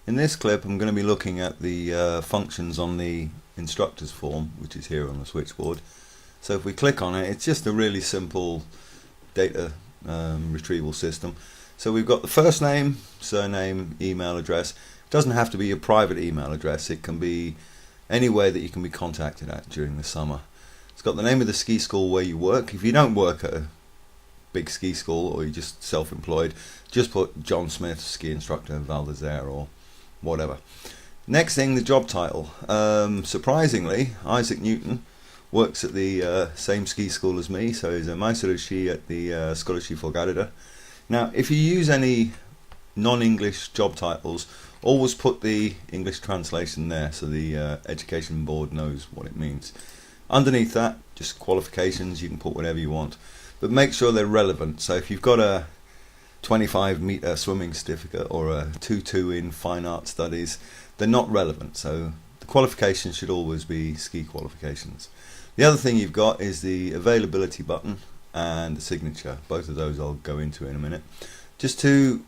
In this clip I'm going to be looking at the functions on the instructor's form, which is here on the switchboard. So if we click on it, it's just a really simple data retrieval system. So we've got the first name, surname, email address. It doesn't have to be your private email address, it can be anywhere that you can be contacted at during the summer. It's got the name of the ski school where you work. If you don't work at a big ski school or you're just self-employed, just put John Smith, ski instructor, Val d'Isere or whatever. Next thing, the job title. Surprisingly, Isaac Newton works at the same ski school as me, so he's a Meister of Ski at the Skole Ski Forgarda. Now, if you use any non-English job titles, always put the English translation there so the education board knows what it means. Underneath that, just qualifications, you can put whatever you want, but make sure they're relevant. So if you've got a 25-meter swimming certificate or a 2-2 in fine art studies, they're not relevant, so the qualifications should always be ski qualifications. The other thing you've got is the availability button and the signature. Both of those I'll go into in a minute. Just to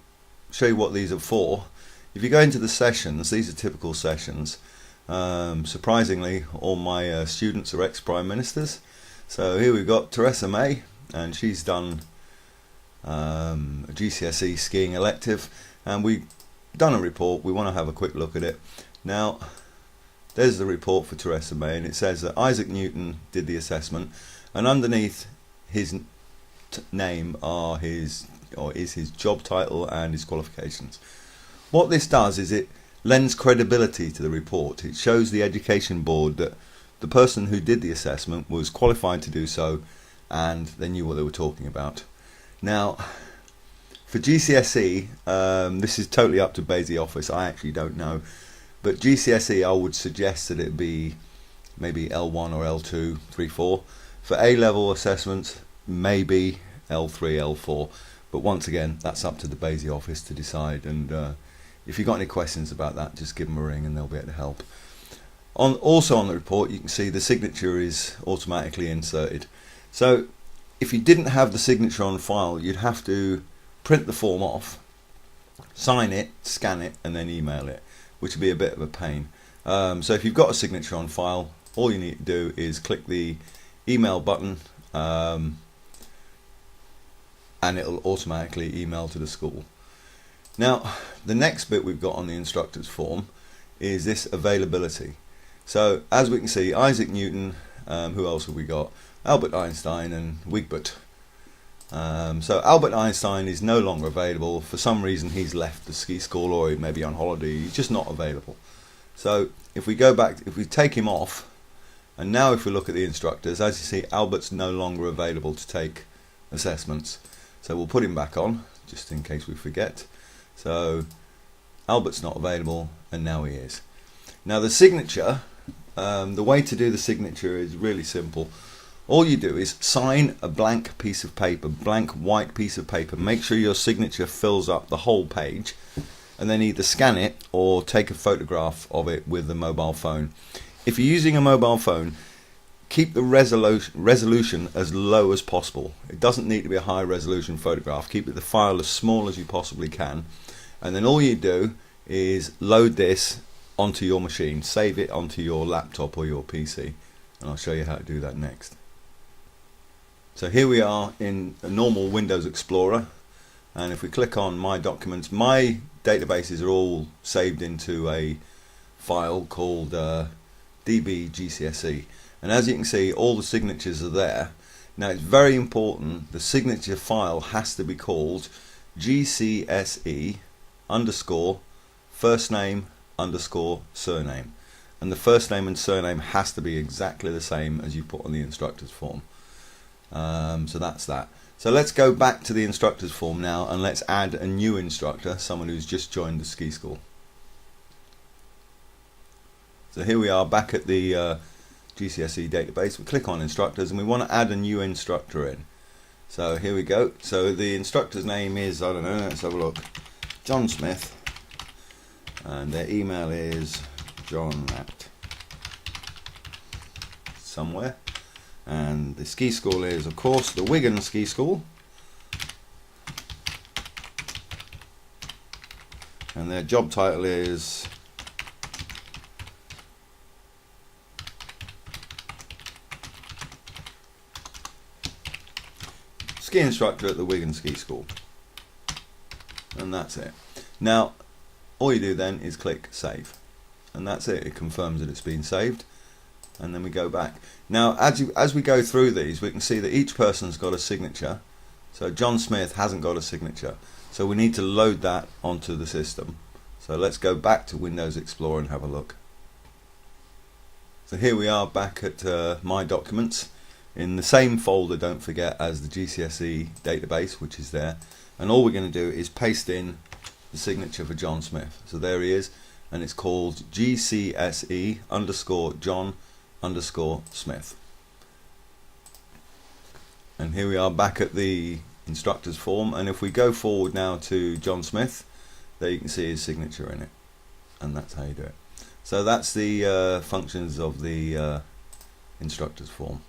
show you what these are for, if you go into the sessions, these are typical sessions. Surprisingly, all my students are ex-Prime Ministers. So here we've got Theresa May, and she's done a GCSE skiing elective, and we've done a report. We want to have a quick look at it. Now, there's the report for Theresa May, and it says that Isaac Newton did the assessment, and underneath his name are is his job title and his qualifications. What this does is it lends credibility to the report. It shows the education board that the person who did the assessment was qualified to do so and they knew what they were talking about. Now, for GCSE, this is totally up to Basie Office. I actually don't know, but GCSE I would suggest that it be maybe L1 or L2, 3, 4. For A-level assessments, maybe L3, L4, but once again, that's up to the Basie Office to decide, and if you've got any questions about that, just give them a ring and they'll be able to help. Also on the report, you can see the signature is automatically inserted. So if you didn't have the signature on file, you'd have to print the form off, sign it, scan it, and then email it, which would be a bit of a pain. So if you've got a signature on file, all you need to do is click the email button, and it'll automatically email to the school. Now, the next bit we've got on the instructor's form is this availability. So as we can see, Isaac Newton, who else have we got? Albert Einstein and Wigbert. So Albert Einstein is no longer available. For some reason he's left the ski school, or he may be on holiday. He's just not available. So if we go back, if we take him off, and now if we look at the instructors, as you see, Albert's no longer available to take assessments. So we'll put him back on, just in case we forget. So Albert's not available, and now he is. Now the signature, the way to do the signature is really simple. All you do is sign a blank piece of paper, blank white piece of paper. Make sure your signature fills up the whole page, and then either scan it or take a photograph of it with the mobile phone. If you're using a mobile phone, keep the resolution as low as possible. It doesn't need to be a high resolution photograph. Keep the file as small as you possibly can, and then all you do is load this onto your machine, save it onto your laptop or your PC, and I'll show you how to do that next. So here we are in a normal Windows Explorer, and if we click on My Documents, my databases are all saved into a file called DB GCSE. And as you can see, all the signatures are there. Now it's very important, the signature file has to be called GCSE underscore first name underscore surname. And the first name and surname has to be exactly the same as you put on the instructor's form. So that's that. So let's go back to the instructor's form now, and let's add a new instructor, someone who's just joined the ski school. So here we are back at the GCSE database. We click on instructors and we want to add a new instructor in. So here we go. So the instructor's name is, I don't know, let's have a look, John Smith, and their email is john at somewhere, and the ski school is of course the Wigan Ski School, and and their job title is ski instructor at the Wigan Ski School, and that's it. Now all you do then is click save, and that's it. It confirms that it's been saved, and then we go back. Now as we go through these, we can see that each person's got a signature. So John Smith hasn't got a signature, so we need to load that onto the system. So let's go back to Windows Explorer and have a look. So here we are back at My Documents, in the same folder, don't forget, as the GCSE database, which is there, and all we're going to do is paste in the signature for John Smith. So there he is, and it's called GCSE _ John _ Smith. And here we are back at the instructor's form, and if we go forward now to John Smith, there you can see his signature in it, and that's how you do it. So that's the functions of the instructor's form.